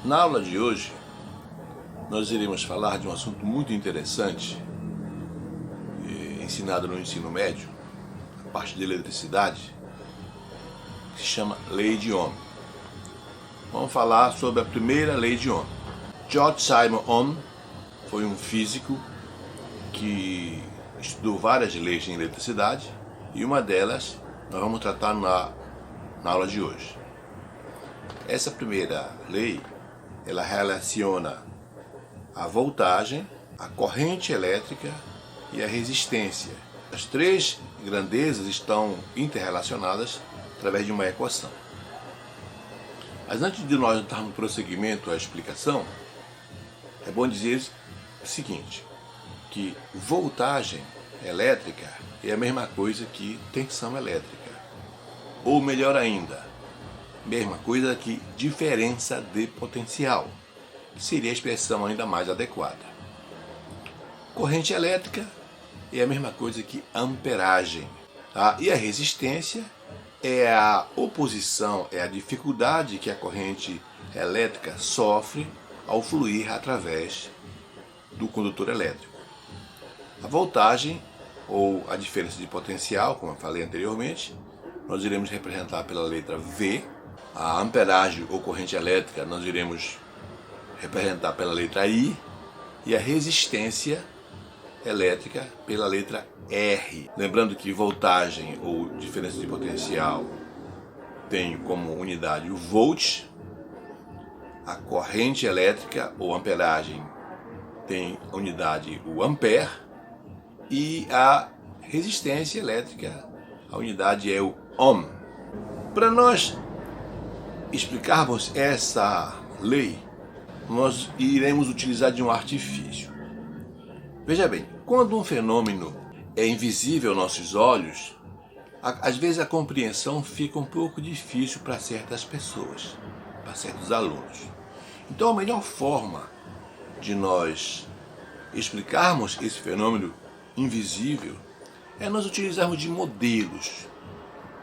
Na aula de hoje, nós iremos falar de um assunto muito interessante, ensinado no ensino médio, a parte de eletricidade, que se chama Lei de Ohm. Vamos falar sobre a primeira Lei de Ohm. George Simon Ohm foi um físico que estudou várias leis em eletricidade e uma delas nós vamos tratar na aula de hoje. Essa primeira lei, ela relaciona a voltagem, a corrente elétrica e a resistência. As três grandezas estão interrelacionadas através de uma equação. Mas antes de nós darmos prosseguimento à explicação, é bom dizer o seguinte, que voltagem elétrica é a mesma coisa que tensão elétrica. Ou melhor ainda, mesma coisa que diferença de potencial, que seria a expressão ainda mais adequada. Corrente elétrica é a mesma coisa que amperagem. Tá? E a resistência é a oposição, é a dificuldade que a corrente elétrica sofre ao fluir através do condutor elétrico. A voltagem, ou a diferença de potencial, como eu falei anteriormente, nós iremos representar pela letra V. A amperagem ou corrente elétrica nós iremos representar pela letra I. E a resistência elétrica pela letra R. Lembrando que voltagem ou diferença de potencial tem como unidade o volt. A corrente elétrica ou amperagem tem a unidade o ampere. E a resistência elétrica, a unidade é o ohm. Para nós explicarmos essa lei, nós iremos utilizar de um artifício. Veja bem, quando um fenômeno é invisível aos nossos olhos, às vezes a compreensão fica um pouco difícil para certas pessoas, para certos alunos. Então a melhor forma de nós explicarmos esse fenômeno invisível é nós utilizarmos de modelos,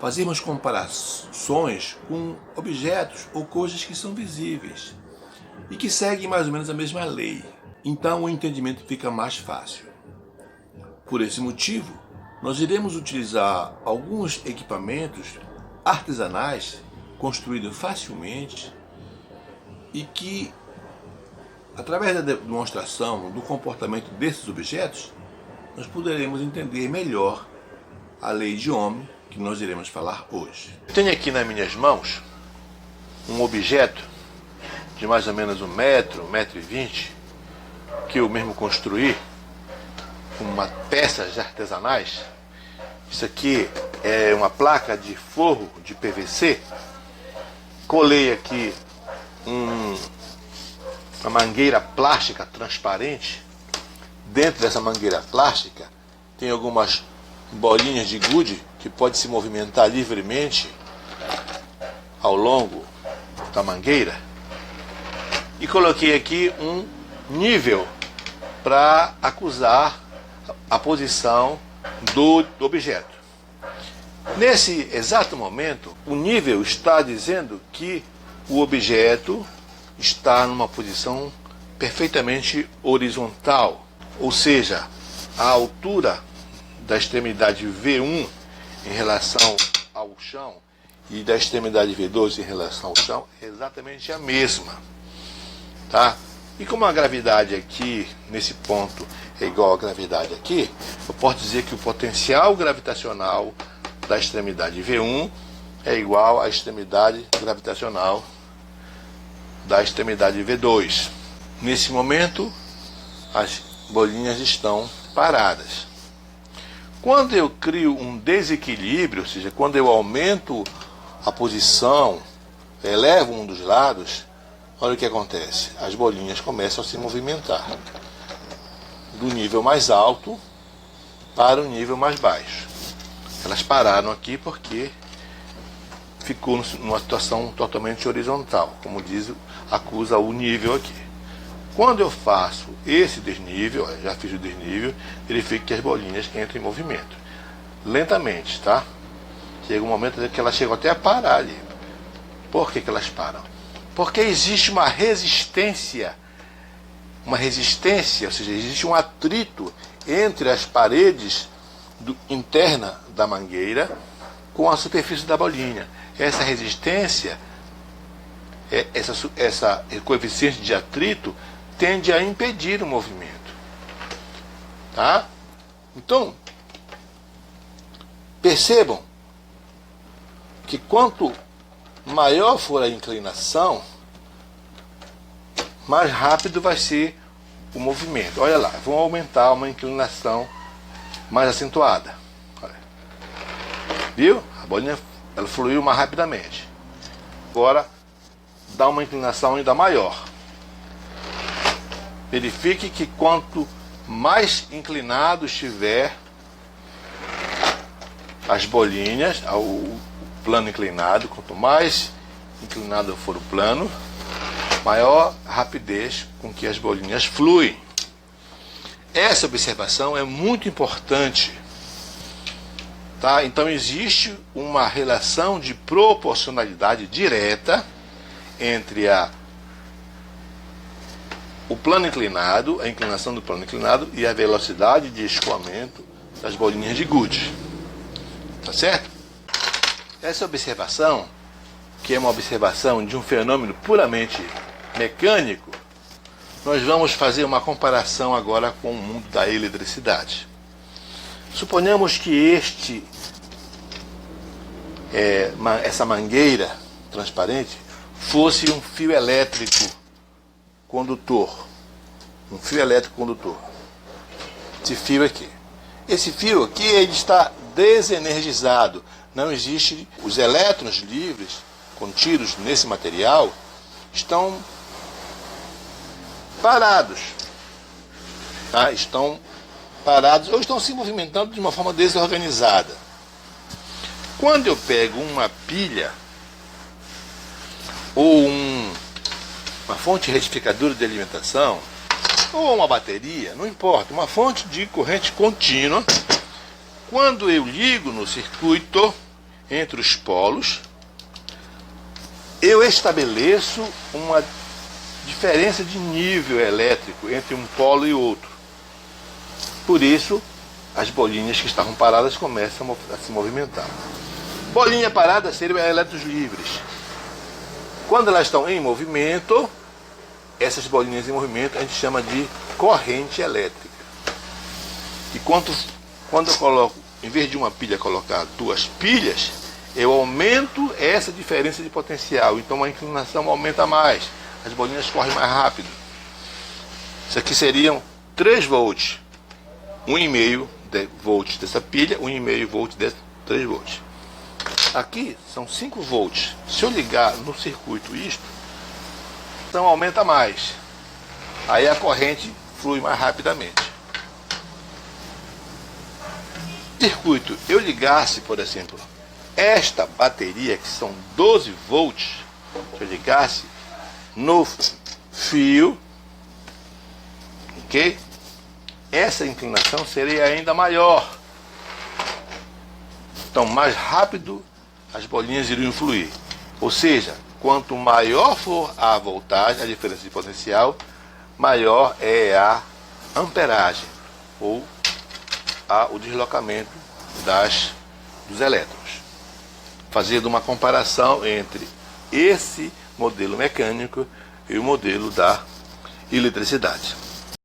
fazermos comparações com objetos ou coisas que são visíveis e que seguem mais ou menos a mesma lei. Então o entendimento fica mais fácil. Por esse motivo, nós iremos utilizar alguns equipamentos artesanais construídos facilmente e que, através da demonstração do comportamento desses objetos, nós poderemos entender melhor a lei de Ohm que nós iremos falar hoje. Tenho aqui nas minhas mãos um objeto de mais ou menos 1 metro, 1,20 m, que eu mesmo construí com uma peças artesanais. Isso aqui é uma placa de forro de PVC. Colei aqui uma mangueira plástica transparente. Dentro dessa mangueira plástica tem algumas bolinhas de gude que pode se movimentar livremente ao longo da mangueira. E coloquei aqui um nível para acusar a posição do objeto. Nesse exato momento, o nível está dizendo que o objeto está numa posição perfeitamente horizontal. Ou seja, a altura da extremidade V1 em relação ao chão e da extremidade V2 em relação ao chão é exatamente a mesma. Tá? E como a gravidade aqui, nesse ponto, é igual à gravidade aqui, eu posso dizer que o potencial gravitacional da extremidade V1 é igual à extremidade gravitacional da extremidade V2. Nesse momento, as bolinhas estão paradas. Quando eu crio um desequilíbrio, ou seja, quando eu aumento a posição, elevo um dos lados, olha o que acontece. As bolinhas começam a se movimentar do nível mais alto para o nível mais baixo. Elas pararam aqui porque ficou numa situação totalmente horizontal, como acusa o nível aqui. Quando eu faço esse desnível, já fiz o desnível, verifique que as bolinhas entram em movimento. Lentamente, tá? Chega um momento que elas chegam até a parar ali. Por que elas param? Porque existe uma resistência, ou seja, existe um atrito entre as paredes interna da mangueira com a superfície da bolinha. Essa resistência, essa coeficiente de atrito, tende a impedir o movimento. Tá? Então, percebam que quanto maior for a inclinação, mais rápido vai ser o movimento. Olha lá, vamos aumentar uma inclinação mais acentuada. Olha. Viu? A bolinha ela fluiu mais rapidamente. Agora, dá uma inclinação ainda maior. Verifique que quanto mais inclinado estiver as bolinhas, o plano inclinado, quanto mais inclinado for o plano, maior rapidez com que as bolinhas fluem. Essa observação é muito importante. Tá? Então existe uma relação de proporcionalidade direta entre o plano inclinado, a inclinação do plano inclinado e a velocidade de escoamento das bolinhas de gude. Tá certo? Essa observação, que é uma observação de um fenômeno puramente mecânico, nós vamos fazer uma comparação agora com o mundo da eletricidade. Suponhamos que essa mangueira transparente fosse um fio elétrico condutor. Um fio elétrico condutor. Esse fio aqui. Esse fio aqui ele está desenergizado. Não existe. Os elétrons livres contidos nesse material estão parados. Tá? Estão parados ou estão se movimentando de uma forma desorganizada. Quando eu pego uma pilha ou uma fonte retificadora de alimentação ou uma bateria, não importa, uma fonte de corrente contínua, quando eu ligo no circuito entre os polos, eu estabeleço uma diferença de nível elétrico entre um polo e outro. Por isso, as bolinhas que estavam paradas começam a se movimentar. Bolinha parada seriam elétrons livres. Quando elas estão em movimento, essas bolinhas em movimento a gente chama de corrente elétrica. E quando eu coloco, em vez de uma pilha colocar duas pilhas, eu aumento essa diferença de potencial. Então a inclinação aumenta mais. As bolinhas correm mais rápido. Isso aqui seriam 3 volts. 1,5 volts dessa pilha, 1,5 volts dessa 3 volts. Aqui são 5 volts. Se eu ligar no circuito isto, então aumenta mais. Aí a corrente flui mais rapidamente. Circuito, eu ligasse, por exemplo, esta bateria, que são 12 volts, se eu ligasse no fio, ok? Essa inclinação seria ainda maior. Então, mais rápido as bolinhas iriam fluir. Ou seja, quanto maior for a voltagem, a diferença de potencial, maior é a amperagem, ou o deslocamento dos elétrons. Fazendo uma comparação entre esse modelo mecânico e o modelo da eletricidade.